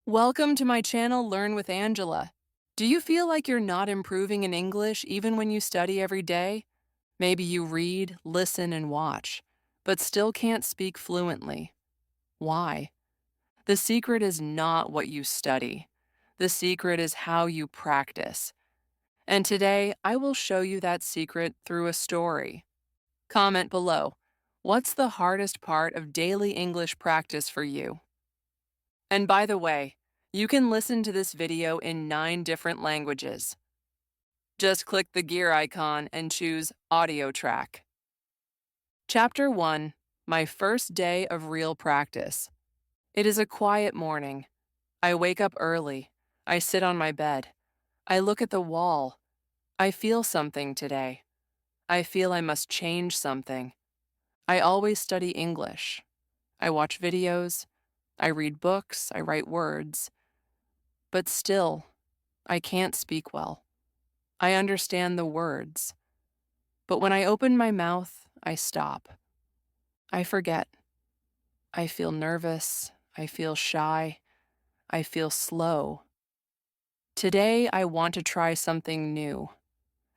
Welcome to my channel, Learn with Angela. Do you feel like you're not improving in English even when you study every day? Maybe you read, listen, and watch, but still can't speak fluently. Why? The secret is not what you study. The secret is how you practice. And today, I will show you that secret through a story. Comment below. What's the hardest part of daily English practice for you? And by the way, you can listen to this video in 9 different languages. Just click the gear icon and choose Audio Track. Chapter 1, My First Day of Real Practice. It is a quiet morning. I wake up early. I sit on my bed. I look at the wall. I feel something today. I feel I must change something. I always study English. I watch videos. I read books. I write words. But still, I can't speak well. I understand the words. But when I open my mouth, I stop. I forget. I feel nervous. I feel shy. I feel slow. Today, I want to try something new.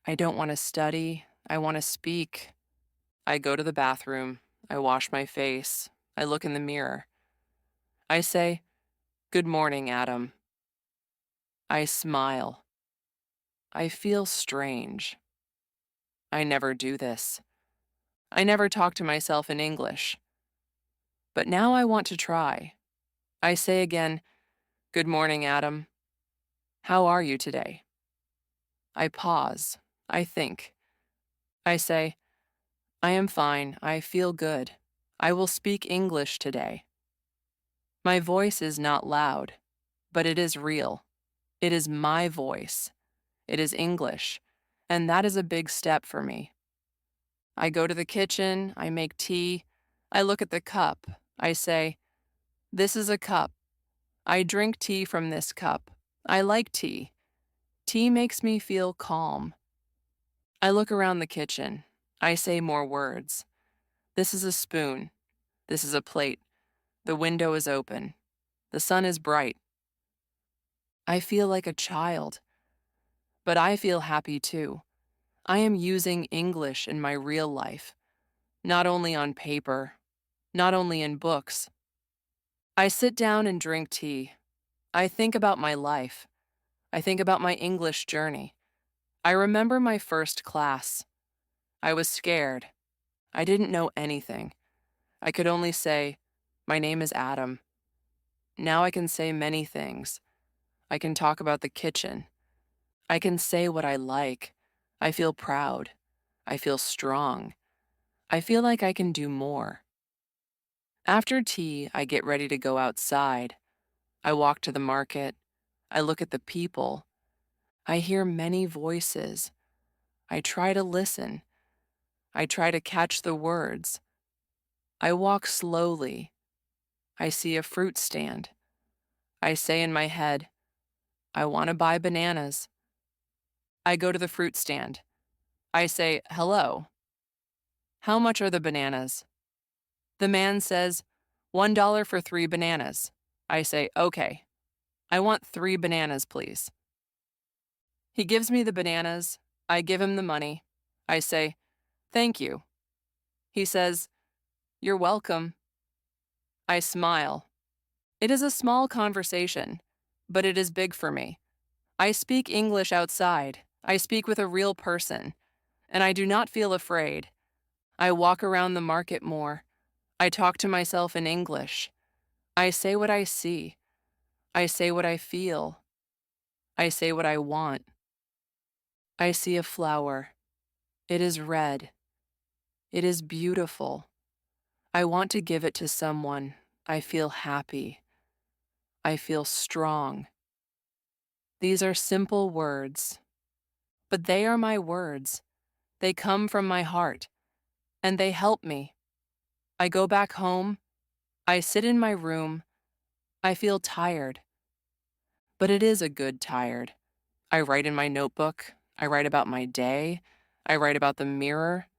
I don't want to study. I want to speak. I go to the bathroom. I wash my face. I look in the mirror. I say, "Good morning, Adam." I smile. I feel strange. I never do this. I never talk to myself in English. But now I want to try. I say again, "Good morning, Adam. How are you today?" I pause. I think. I say, "I am fine. I feel good. I will speak English today." My voice is not loud, but it is real. It is my voice. It is English, and that is a big step for me. I go to the kitchen. I make tea. I look at the cup. I say, "This is a cup. I drink tea from this cup. I like tea. Tea makes me feel calm." I look around the kitchen. I say more words. "This is a spoon. This is a plate. The window is open. The sun is bright." I feel like a child, but I feel happy too. I am using English in my real life, not only on paper, not only in books. I sit down and drink tea. I think about my life. I think about my English journey. I remember my first class. I was scared. I didn't know anything. I could only say, "My name is Adam." Now I can say many things. I can talk about the kitchen. I can say what I like. I feel proud. I feel strong. I feel like I can do more. After tea, I get ready to go outside. I walk to the market. I look at the people. I hear many voices. I try to listen. I try to catch the words. I walk slowly. I see a fruit stand. I say in my head, "I want to buy bananas." I go to the fruit stand. I say, "Hello. How much are the bananas?" The man says, $1 for 3 bananas. I say, "Okay. I want 3 bananas, please." He gives me the bananas. I give him the money. I say, "Thank you." He says, "You're welcome." I smile. It is a small conversation, but it is big for me. I speak English outside. I speak with a real person, and I do not feel afraid. I walk around the market more. I talk to myself in English. I say what I see. I say what I feel. I say what I want. I see a flower. It is red. It is beautiful. I want to give it to someone. I feel happy. I feel strong. These are simple words, but they are my words. They come from my heart, and they help me. I go back home. I sit in my room. I feel tired, but it is a good tired. I write in my notebook. I write about my day. I write about the mirror.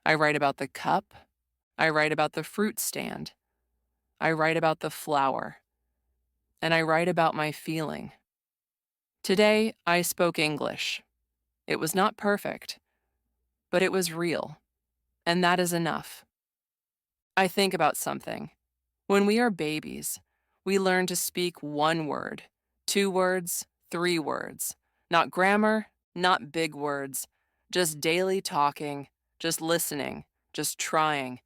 I write about the cup. I write about the fruit stand. I write about the flower. and I write about my feeling. Today, I spoke English. It was not perfect, but it was real, and that is enough. I think about something. When we are babies, we learn to speak one word, two words, three words. Not grammar, not big words, just daily talking, just listening, just trying.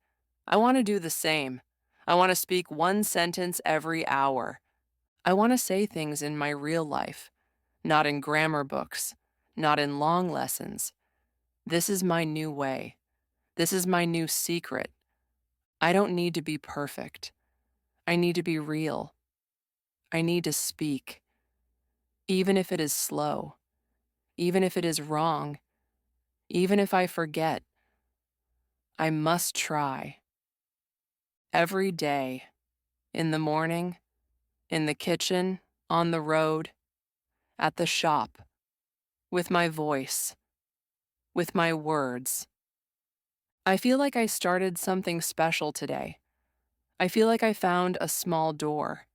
I want to do the same. I want to speak one sentence every hour. I want to say things in my real life, not in grammar books, not in long lessons. This is my new way. This is my new secret. I don't need to be perfect. I need to be real. I need to speak, even if it is slow, even if it is wrong, even if I forget. I must try. Every day, in the morning, in the kitchen, on the road, at the shop, with my voice, with my words. I feel like I started something special today. I feel like I found a small door,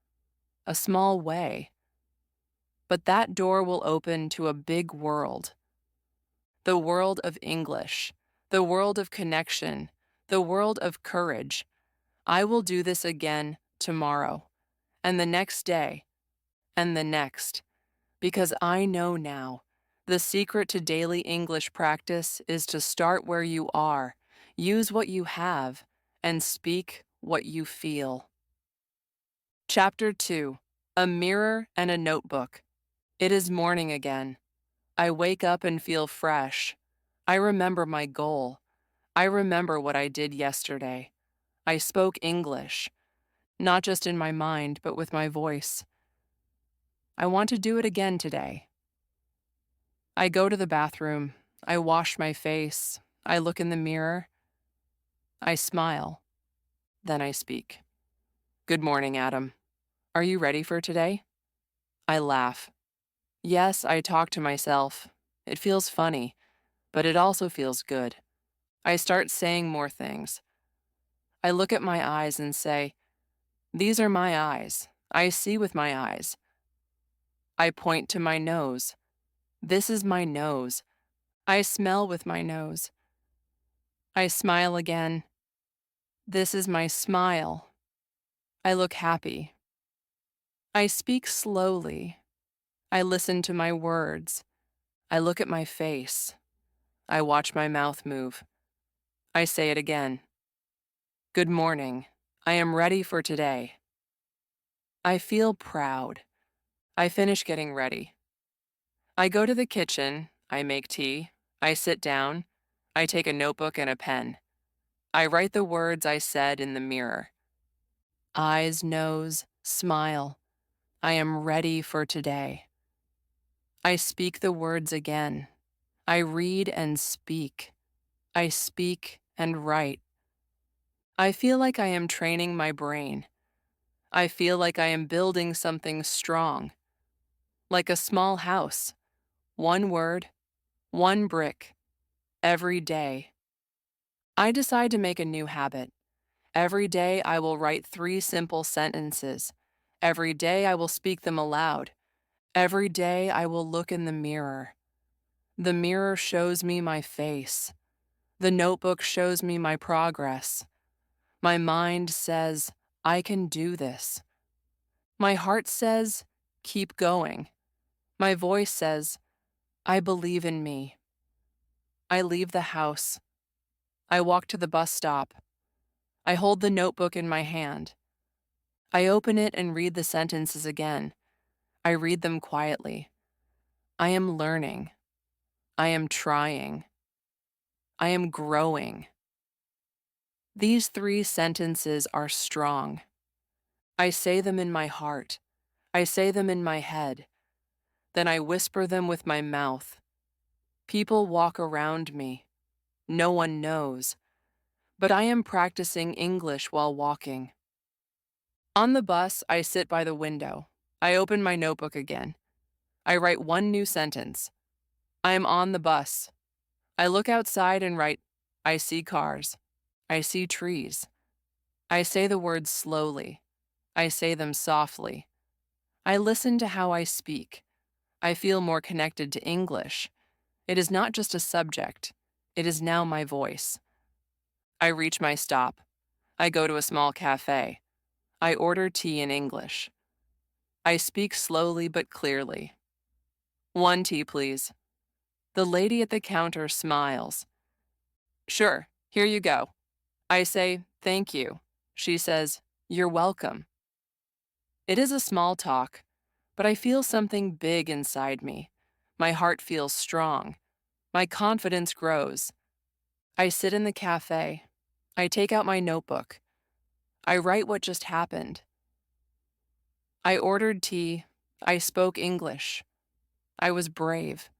a small way. But that door will open to a big world. The world of English, the world of connection, the world of courage. I will do this again tomorrow, and the next day, and the next, because I know now the secret to daily English practice is to start where you are, use what you have, and speak what you feel. Chapter 2: A Mirror and a Notebook. It is morning again. I wake up and feel fresh. I remember my goal. I remember what I did yesterday. I spoke English, not just in my mind, but with my voice. I want to do it again today. I go to the bathroom. I wash my face. I look in the mirror. I smile. Then I speak. Good morning, Adam. Are you ready for today? I laugh. Yes, I talk to myself. It feels funny, but it also feels good. I start saying more things. I look at my eyes and say, these are my eyes. I see with my eyes. I point to my nose. This is my nose. I smell with my nose. I smile again. This is my smile. I look happy. I speak slowly. I listen to my words. I look at my face. I watch my mouth move. I say it again. Good morning. I am ready for today. I feel proud. I finish getting ready. I go to the kitchen. I make tea. I sit down. I take a notebook and a pen. I write the words I said in the mirror. Eyes, nose, smile. I am ready for today. I speak the words again. I read and speak. I speak and write. I feel like I am training my brain. I feel like I am building something strong. Like a small house. One word, one brick, every day. I decide to make a new habit. Every day I will write 3 simple sentences. Every day I will speak them aloud. Every day I will look in the mirror. The mirror shows me my face. The notebook shows me my progress. My mind says, I can do this. My heart says, keep going. My voice says, I believe in me. I leave the house. I walk to the bus stop. I hold the notebook in my hand. I open it and read the sentences again. I read them quietly. I am learning. I am trying. I am growing. These 3 sentences are strong. I say them in my heart. I say them in my head. Then I whisper them with my mouth. People walk around me. No one knows. But I am practicing English while walking. On the bus, I sit by the window. I open my notebook again. I write one new sentence. I am on the bus. I look outside and write, I see cars. I see trees. I say the words slowly. I say them softly. I listen to how I speak. I feel more connected to English. It is not just a subject, it is now my voice. I reach my stop. I go to a small cafe. I order tea in English. I speak slowly but clearly. One tea, please. The lady at the counter smiles. Sure, here you go. I say, thank you. She says, you're welcome. It is a small talk, but I feel something big inside me. My heart feels strong. My confidence grows. I sit in the cafe. I take out my notebook. I write what just happened. I ordered tea. I spoke English. I was brave.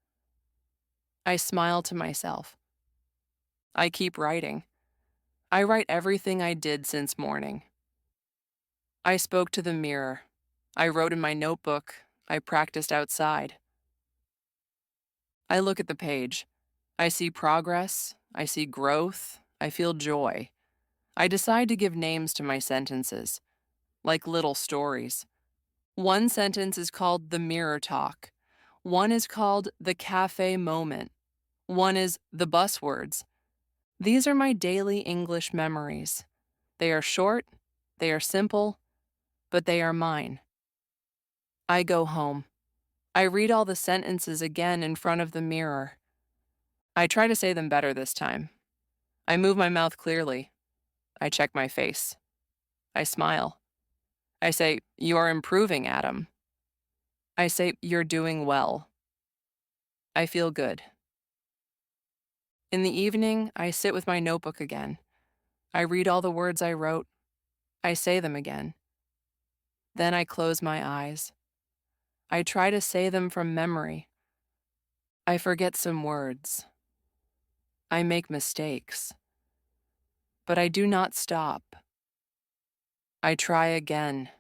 I smile to myself. I keep writing. I write everything I did since morning. I spoke to the mirror. I wrote in my notebook. I practiced outside. I look at the page. I see progress. I see growth. I feel joy. I decide to give names to my sentences, like little stories. One sentence is called the mirror talk. One is called the cafe moment. One is the bus words. These are my daily English memories. They are short, they are simple, but they are mine. I go home. I read all the sentences again in front of the mirror. I try to say them better this time. I move my mouth clearly. I check my face. I smile. I say, you are improving, Adam. I say, you're doing well. I feel good. In the evening, I sit with my notebook again. I read all the words I wrote. I say them again. Then I close my eyes. I try to say them from memory. I forget some words. I make mistakes. But I do not stop. I try again.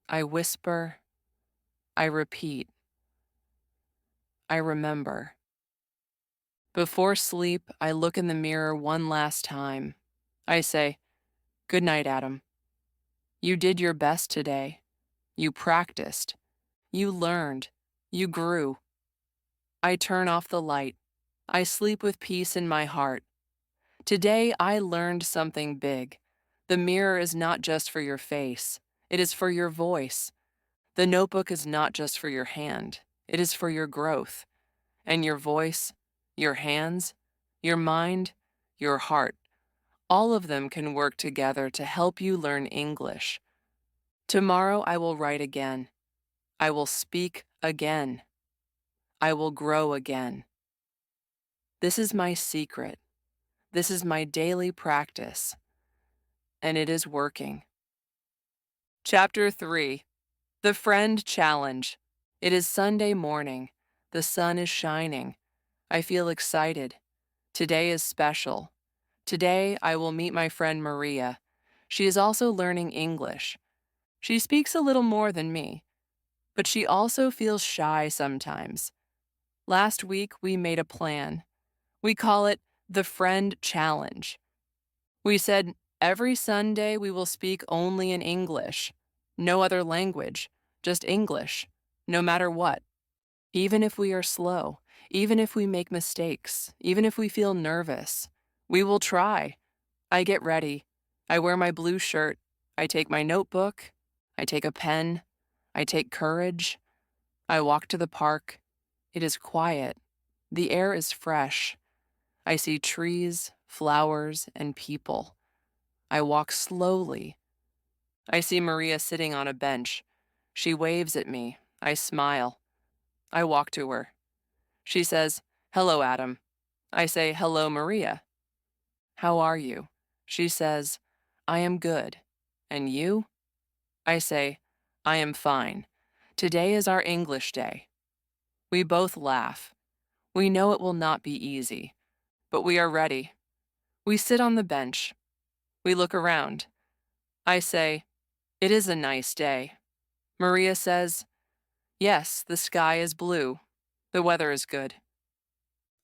I whisper. I repeat. I remember. Before sleep, I look in the mirror one last time. I say, good night, Adam. You did your best today. You practiced. You learned. You grew. I turn off the light. I sleep with peace in my heart. Today, I learned something big. The mirror is not just for your face. It is for your voice. The notebook is not just for your hand. It is for your growth. And your voice, your hands, your mind, your heart, all of them can work together to help you learn English. Tomorrow I will write again. I will speak again. I will grow again. This is my secret. This is my daily practice. And it is working. Chapter 3. The Friend Challenge. It is Sunday morning. The sun is shining. I feel excited. Today is special. Today I will meet my friend Maria. She is also learning English. She speaks a little more than me, but she also feels shy sometimes. Last week we made a plan. We call it the Friend Challenge. We said every Sunday we will speak only in English, no other language, just English, no matter what. Even if we are slow, even if we make mistakes, even if we feel nervous, we will try. I get ready. I wear my blue shirt. I take my notebook. I take a pen. I take courage. I walk to the park. It is quiet. The air is fresh. I see trees, flowers, and people. I walk slowly. I see Maria sitting on a bench. She waves at me. I smile. I walk to her. She says, hello, Adam. I say, hello, Maria. How are you? She says, I am good. And you? I say, I am fine. Today is our English day. We both laugh. We know it will not be easy, but we are ready. We sit on the bench. We look around. I say, it is a nice day. Maria says, yes, the sky is blue. The weather is good.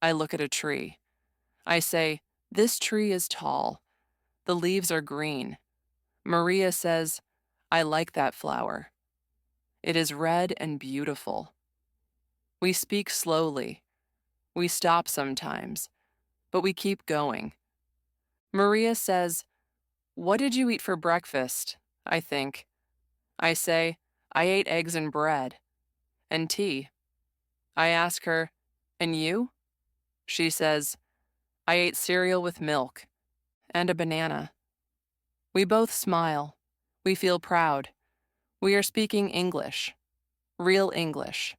I look at a tree. I say, this tree is tall. The leaves are green. Maria says, I like that flower. It is red and beautiful. We speak slowly. We stop sometimes, but we keep going. Maria says, "What did you eat for breakfast?" I think. I say, "I ate eggs and bread and tea." I ask her, "And you?" She says, "I ate cereal with milk and a banana." We both smile. We feel proud. We are speaking English, real English,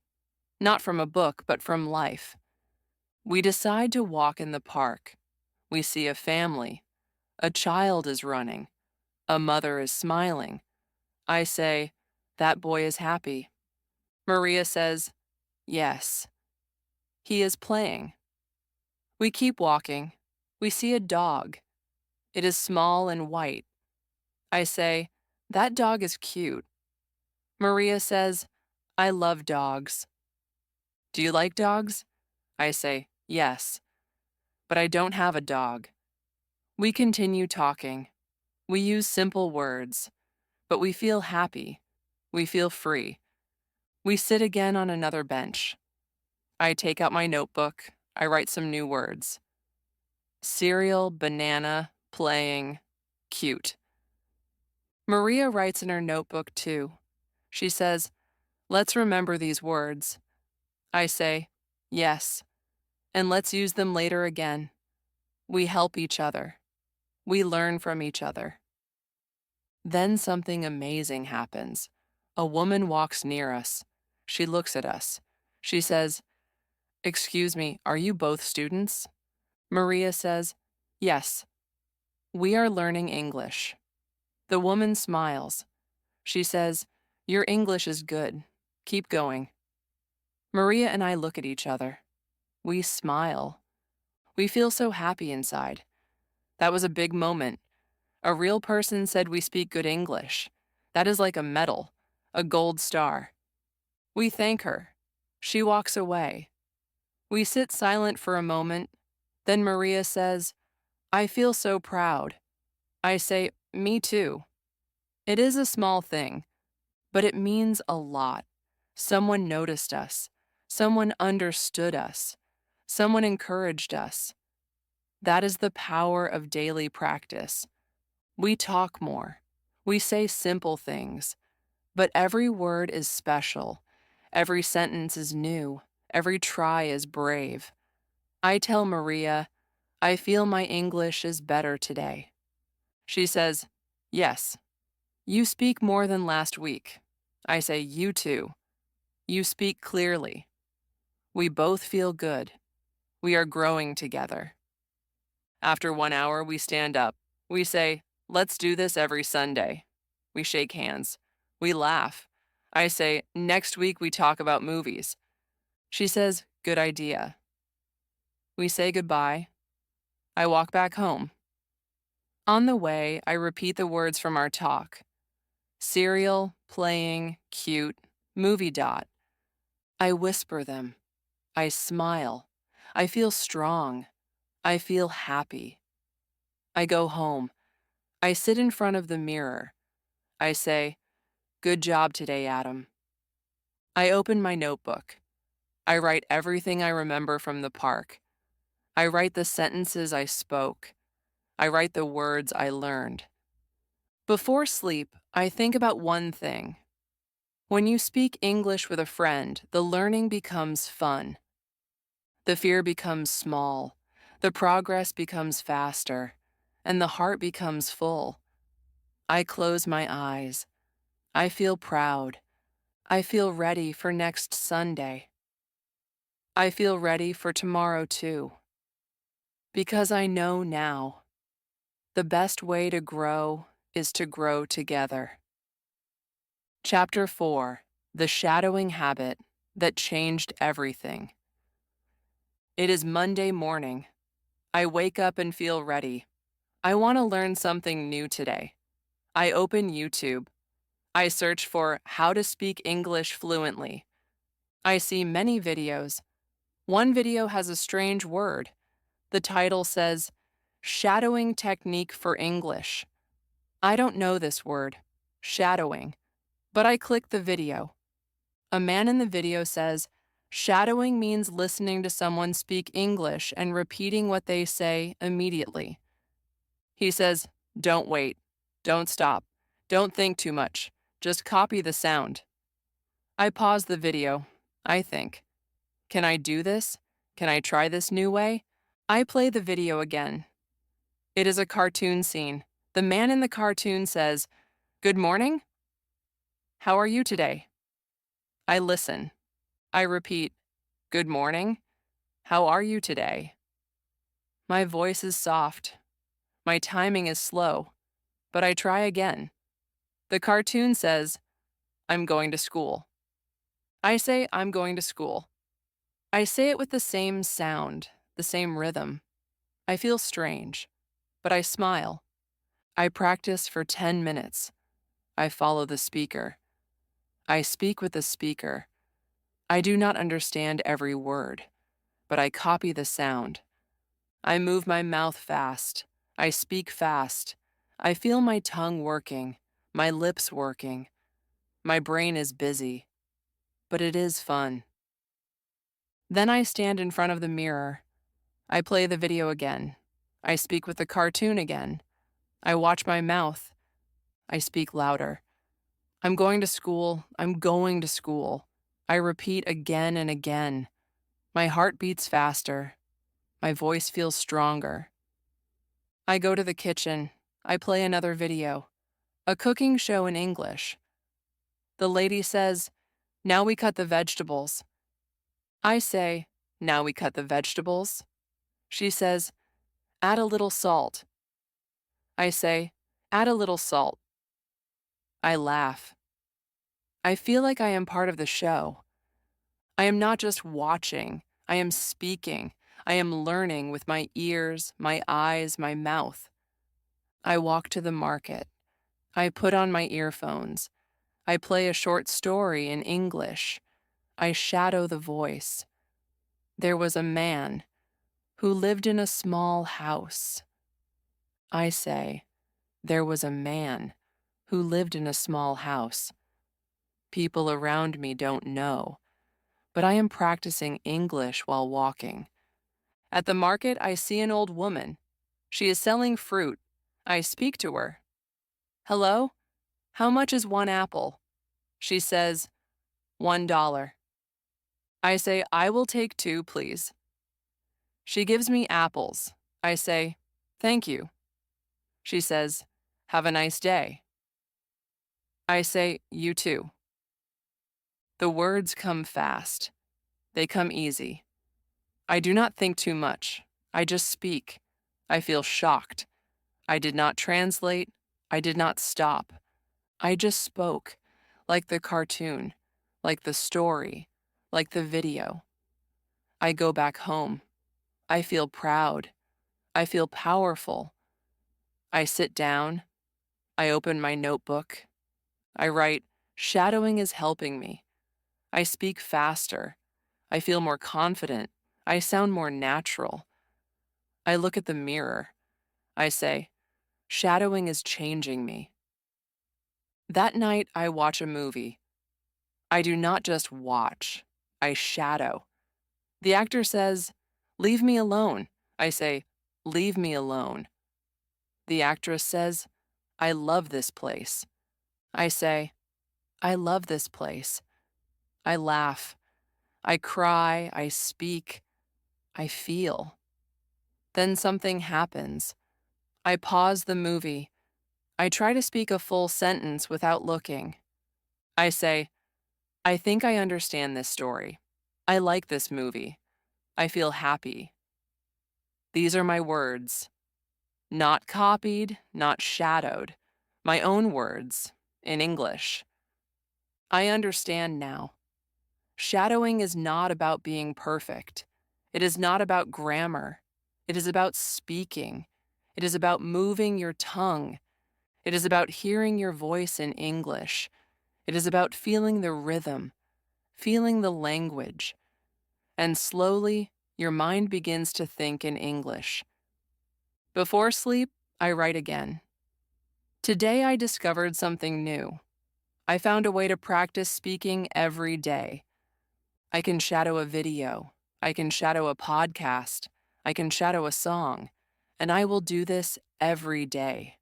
not from a book, but from life. We decide to walk in the park. We see a family. A child is running. A mother is smiling. I say, "That boy is happy." Maria says, "Yes." He is playing. We keep walking. We see a dog. It is small and white. I say, "That dog is cute." Maria says, "I love dogs." "Do you like dogs?" I say, "Yes, but I don't have a dog." We continue talking. We use simple words, but we feel happy. We feel free. We sit again on another bench. I take out my notebook. I write some new words. Cereal, banana, playing, cute. Maria writes in her notebook too. She says, "Let's remember these words." I say, "Yes, and let's use them later again." We help each other. We learn from each other. Then something amazing happens. A woman walks near us. She looks at us. She says, "Excuse me, are you both students?" Maria says, "Yes, we are learning English." The woman smiles. She says, "Your English is good. Keep going." Maria and I look at each other. We smile. We feel so happy inside. That was a big moment. A real person said we speak good English. That is like a medal, a gold star. We thank her. She walks away. We sit silent for a moment. Then Maria says, "I feel so proud." I say, "Me too." It is a small thing, but it means a lot. Someone noticed us. Someone understood us. Someone encouraged us. That is the power of daily practice. We talk more. We say simple things, but every word is special. Every sentence is new. Every try is brave. I tell Maria, "I feel my English is better today." She says, "Yes, you speak more than last week." I say, "You too. You speak clearly." We both feel good. We are growing together. After 1 hour, we stand up. We say, "Let's do this every Sunday." We shake hands. We laugh. I say, "Next week we talk about movies." She says, "Good idea." We say goodbye. I walk back home. On the way, I repeat the words from our talk. Cereal, playing, cute, movie dot. I whisper them. I smile. I feel strong. I feel happy. I go home. I sit in front of the mirror. I say, "Good job today, Adam." I open my notebook. I write everything I remember from the park. I write the sentences I spoke. I write the words I learned. Before sleep, I think about one thing. When you speak English with a friend, the learning becomes fun. The fear becomes small. The progress becomes faster. And the heart becomes full. I close my eyes. I feel proud. I feel ready for next Sunday. I feel ready for tomorrow too. Because I know now, the best way to grow is to grow together. Chapter 4: The Shadowing Habit That Changed Everything. It is Monday morning. I wake up and feel ready. I want to learn something new today. I open YouTube. I search for how to speak English fluently. I see many videos. One video has a strange word. The title says, "Shadowing Technique for English." I don't know this word, shadowing, but I click the video. A man in the video says, shadowing means listening to someone speak English and repeating what they say immediately. He says, don't wait, don't stop, don't think too much, just copy the sound. I pause the video. I think, can I do this? Can I try this new way? I play the video again. It is a cartoon scene. The man in the cartoon says, good morning? How are you today? I listen. I repeat, good morning? How are you today? My voice is soft. My timing is slow, but I try again. The cartoon says, I'm going to school. I say, I'm going to school. I say it with the same sound, the same rhythm. I feel strange, but I smile. I practice for 10 minutes. I follow the speaker. I speak with the speaker. I do not understand every word, but I copy the sound. I move my mouth fast. I speak fast. I feel my tongue working, my lips working. My brain is busy, but it is fun. Then I stand in front of the mirror. I play the video again. I speak with the cartoon again. I watch my mouth. I speak louder. I'm going to school. I'm going to school. I repeat again and again. My heart beats faster. My voice feels stronger. I go to the kitchen. I play another video. A cooking show in English. The lady says, now we cut the vegetables. I say, now we cut the vegetables. She says, add a little salt. I say, add a little salt. I laugh. I feel like I am part of the show. I am not just watching, I am speaking. I am learning with my ears, my eyes, my mouth. I walk to the market. I put on my earphones. I play a short story in English. I shadow the voice. There was a man who lived in a small house. I say, there was a man who lived in a small house. People around me don't know, but I am practicing English while walking. At the market, I see an old woman. She is selling fruit. I speak to her. Hello? How much is one apple? She says, $1. I say, I will take 2, please. She gives me apples. I say, thank you. She says, have a nice day. I say, you too. The words come fast. They come easy. I do not think too much. I just speak. I feel shocked. I did not translate. I did not stop. I just spoke, like the cartoon, like the story, like the video. I go back home. I feel proud. I feel powerful. I sit down. I open my notebook. I write, shadowing is helping me. I speak faster. I feel more confident. I sound more natural. I look at the mirror. I say, shadowing is changing me. That night, I watch a movie. I do not just watch. I shadow. The actor says, leave me alone. I say, leave me alone. The actress says, I love this place. I say, I love this place. I laugh. I cry. I speak. I feel. Then something happens. I pause the movie. I try to speak a full sentence without looking. I say, I think I understand this story. I like this movie. I feel happy. These are my words. Not copied, not shadowed. My own words, in English. I understand now. Shadowing is not about being perfect. It is not about grammar. It is about speaking. It is about moving your tongue. It is about hearing your voice in English. It is about feeling the rhythm, feeling the language. And slowly, your mind begins to think in English. Before sleep, I write again. Today I discovered something new. I found a way to practice speaking every day. I can shadow a video. I can shadow a podcast. I can shadow a song. And I will do this every day.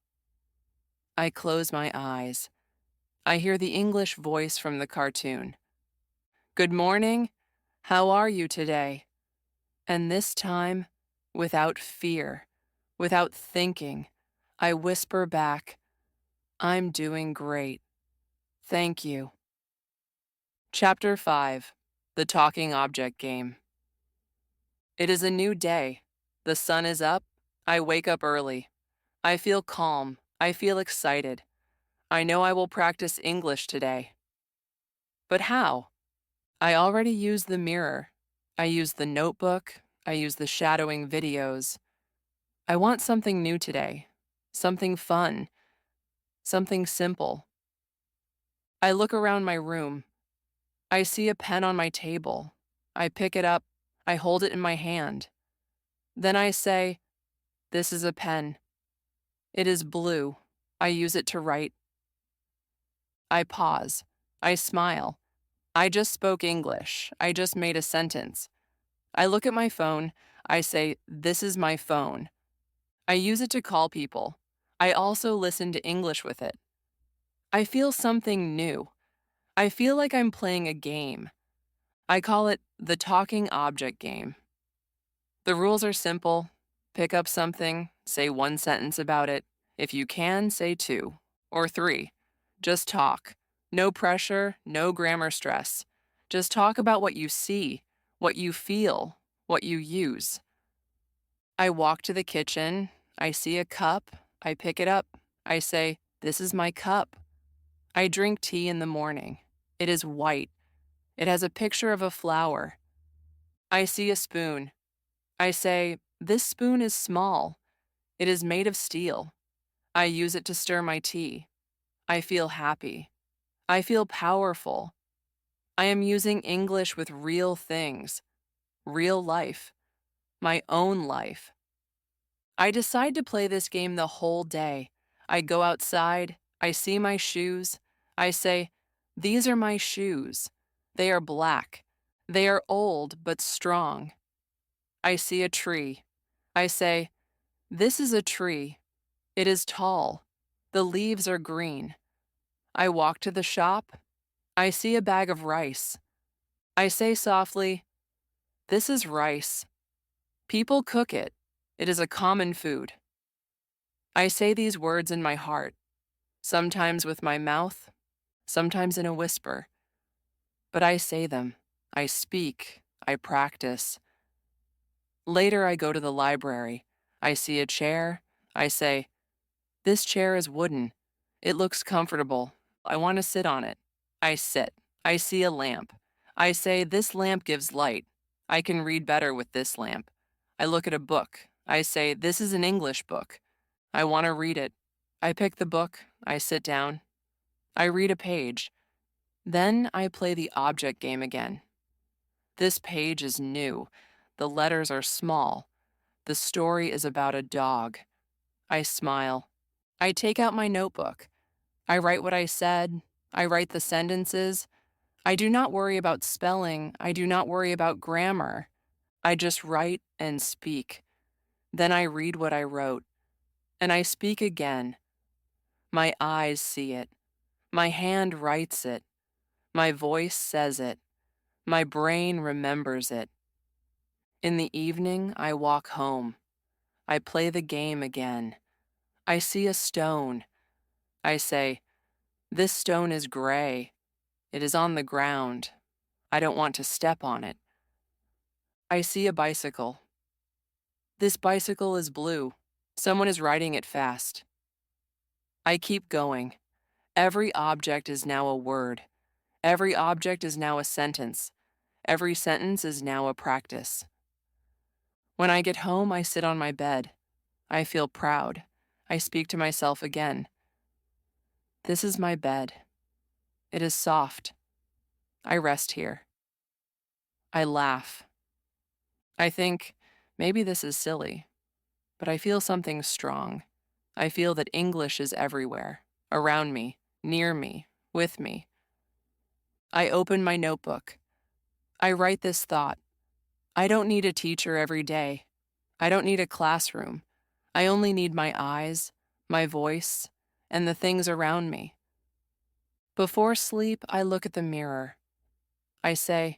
I close my eyes. I hear the English voice from the cartoon. Good morning. How are you today? And this time, without fear, without thinking, I whisper back, I'm doing great. Thank you. Chapter 5. The Talking Object Game. It is a new day. The sun is up. I wake up early. I feel calm. I feel excited. I know I will practice English today. But how? I already use the mirror. I use the notebook. I use the shadowing videos. I want something new today. Something fun. Something simple. I look around my room. I see a pen on my table. I pick it up. I hold it in my hand. Then I say, this is a pen. It is blue. I use it to write. I pause. I smile. I just spoke English. I just made a sentence. I look at my phone. I say, this is my phone. I use it to call people. I also listen to English with it. I feel something new. I feel like I'm playing a game. I call it the talking object game. The rules are simple. Pick up something, say one sentence about it. If you can, say 2 or 3. Just talk. No pressure, no grammar stress. Just talk about what you see, what you feel, what you use. I walk to the kitchen. I see a cup. I pick it up. I say, this is my cup. I drink tea in the morning. It is white. It has a picture of a flower. I see a spoon. I say, this spoon is small. It is made of steel. I use it to stir my tea. I feel happy. I feel powerful. I am using English with real things, real life, my own life. I decide to play this game the whole day. I go outside. I see my shoes. I say, these are my shoes. They are black. They are old but strong. I see a tree. I say, this is a tree. It is tall. The leaves are green. I walk to the shop. I see a bag of rice. I say softly, this is rice. People cook it. It is a common food. I say these words in my heart, sometimes with my mouth, sometimes in a whisper. But I say them. I speak. I practice. Later, I go to the library. I see a chair. I say, this chair is wooden. It looks comfortable. I want to sit on it. I sit. I see a lamp. I say, this lamp gives light. I can read better with this lamp. I look at a book. I say, this is an English book. I want to read it. I pick the book. I sit down. I read a page. Then I play the object game again. This page is new. The letters are small. The story is about a dog. I smile. I take out my notebook. I write what I said. I write the sentences. I do not worry about spelling. I do not worry about grammar. I just write and speak. Then I read what I wrote. And I speak again. My eyes see it. My hand writes it. My voice says it. My brain remembers it. In the evening, I walk home. I play the game again. I see a stone. I say, this stone is gray. It is on the ground. I don't want to step on it. I see a bicycle. This bicycle is blue. Someone is riding it fast. I keep going. Every object is now a word. Every object is now a sentence. Every sentence is now a practice. When I get home, I sit on my bed. I feel proud. I speak to myself again. This is my bed. It is soft. I rest here. I laugh. I think, maybe this is silly, but I feel something strong. I feel that English is everywhere, around me, near me, with me. I open my notebook. I write this thought. I don't need a teacher every day. I don't need a classroom. I only need my eyes, my voice, and the things around me. Before sleep, I look at the mirror. I say,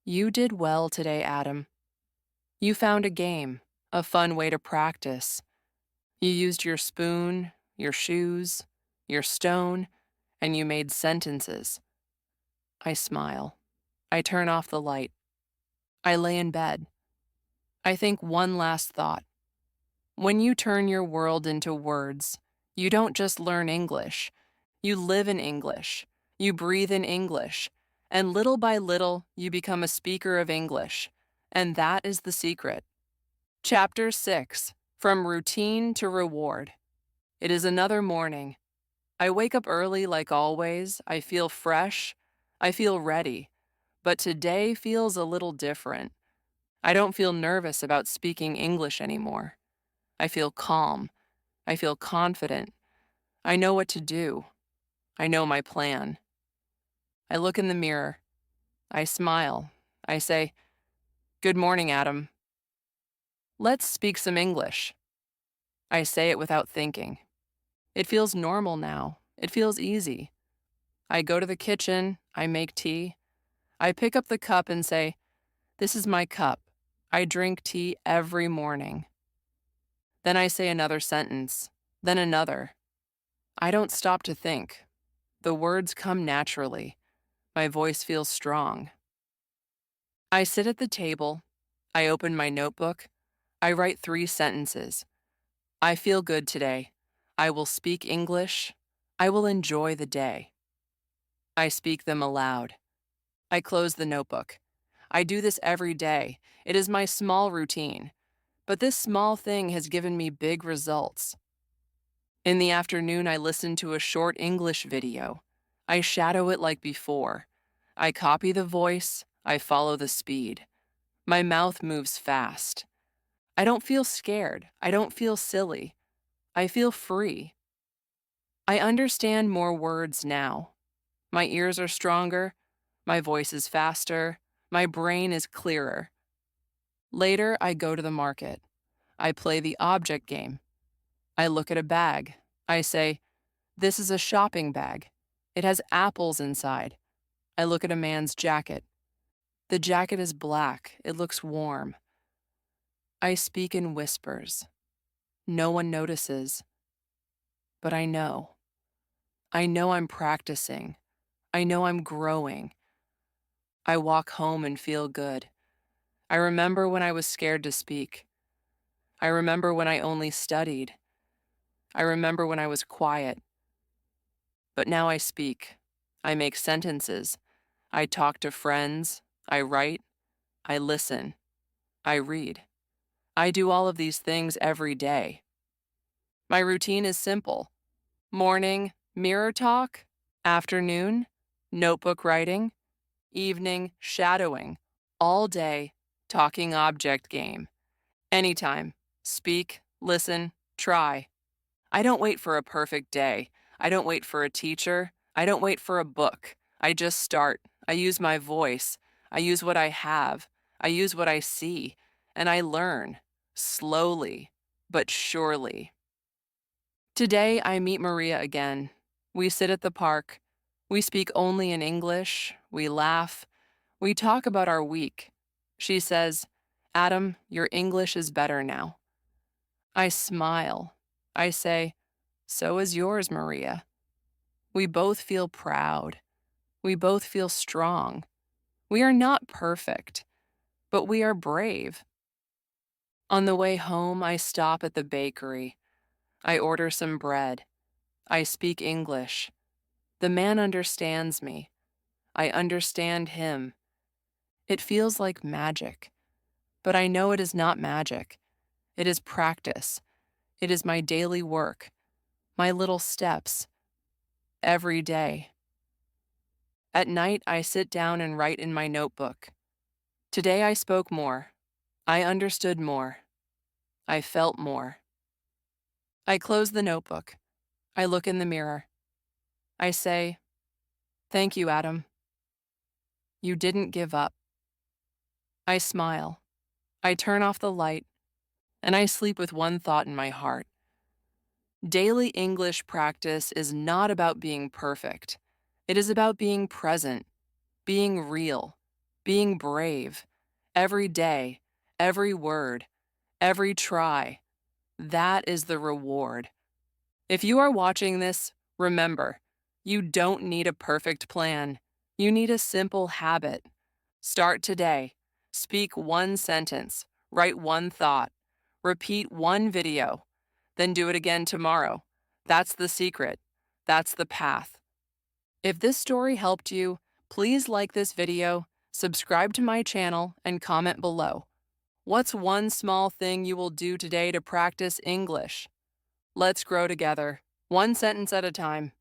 "You did well today, Adam. You found a game, a fun way to practice. You used your spoon, your shoes, your stone, and you made sentences." I smile. I turn off the light. I lay in bed. I think one last thought. When you turn your world into words, you don't just learn English. You live in English. You breathe in English. And little by little, you become a speaker of English. And that is the secret. Chapter 6: From Routine to Reward. It is another morning. I wake up early like always. I feel fresh. I feel ready. But today feels a little different. I don't feel nervous about speaking English anymore. I feel calm. I feel confident. I know what to do. I know my plan. I look in the mirror. I smile. I say, "Good morning, Adam. Let's speak some English." I say it without thinking. It feels normal now. It feels easy. I go to the kitchen. I make tea. I pick up the cup and say, "This is my cup. I drink tea every morning." Then I say another sentence. Then another. I don't stop to think. The words come naturally. My voice feels strong. I sit at the table. I open my notebook. I write 3 sentences. I feel good today. I will speak English. I will enjoy the day. I speak them aloud. I close the notebook. I do this every day. It is my small routine. But this small thing has given me big results. In the afternoon, I listen to a short English video. I shadow it like before. I copy the voice. I follow the speed. My mouth moves fast. I don't feel scared. I don't feel silly. I feel free. I understand more words now. My ears are stronger. My voice is faster. My brain is clearer. Later, I go to the market. I play the object game. I look at a bag. I say, "This is a shopping bag. It has apples inside." I look at a man's jacket. The jacket is black. It looks warm. I speak in whispers. No one notices. But I know. I know I'm practicing. I know I'm growing. I walk home and feel good. I remember when I was scared to speak. I remember when I only studied. I remember when I was quiet. But now I speak. I make sentences. I talk to friends. I write. I listen. I read. I do all of these things every day. My routine is simple. Morning, mirror talk. Afternoon, notebook writing. Evening, shadowing. All day, talking object game. Anytime. Speak, listen, try. I don't wait for a perfect day. I don't wait for a teacher. I don't wait for a book. I just start. I use my voice. I use what I have. I use what I see. And I learn. Slowly, but surely. Today, I meet Maria again. We sit at the park. We speak only in English. We laugh. We talk about our week. She says, "Adam, your English is better now." I smile. I say, "So is yours, Maria." We both feel proud. We both feel strong. We are not perfect, but we are brave. On the way home, I stop at the bakery. I order some bread. I speak English. The man understands me. I understand him. It feels like magic, but I know it is not magic. It is practice. It is my daily work, my little steps, every day. At night, I sit down and write in my notebook. Today I spoke more. I understood more. I felt more. I close the notebook. I look in the mirror. I say, Thank you, Adam. You didn't give up. I smile. I turn off the light, and I sleep with one thought in my heart. Daily English practice is not about being perfect. It is about being present, being real, being brave. Every day, every word, every try. That is the reward. If you are watching this, remember, you don't need a perfect plan. You need a simple habit. Start today. Speak one sentence. Write one thought. Repeat one video. Then do it again tomorrow. That's the secret. That's the path. If this story helped you, please like this video, subscribe to my channel, and comment below. What's one small thing you will do today to practice English? Let's grow together, one sentence at a time.